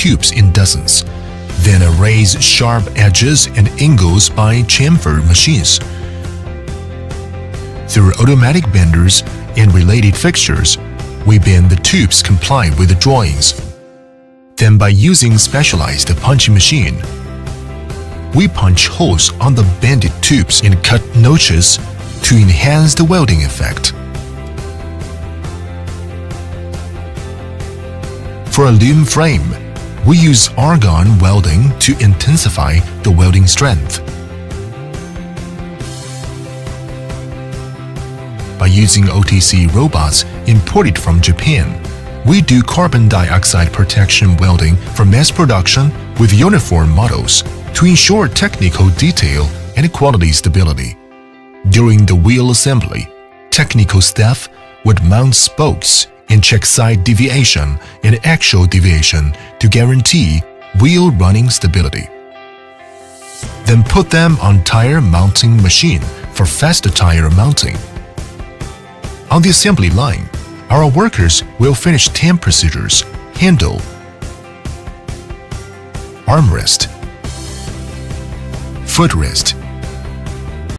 tubes in dozens, then erase sharp edges and angles by chamfer machines. Through automatic benders and related fixtures, we bend the tubes compliant with the drawings. Then by using specialized punching machine, we punch holes on the bended tubes and cut notches to enhance the welding effect. For a loom frame, we use argon welding to intensify the welding strength. By using OTC robots imported from Japan, we do carbon dioxide protection welding for mass production with uniform models to ensure technical detail and quality stability. During the wheel assembly, technical staff would mount spokes and check side deviation and axial deviation to guarantee wheel running stability. Then put them on tire mounting machine for fast tire mounting. On the assembly line, our workers will finish 10 procedures: handle, armrest, footrest,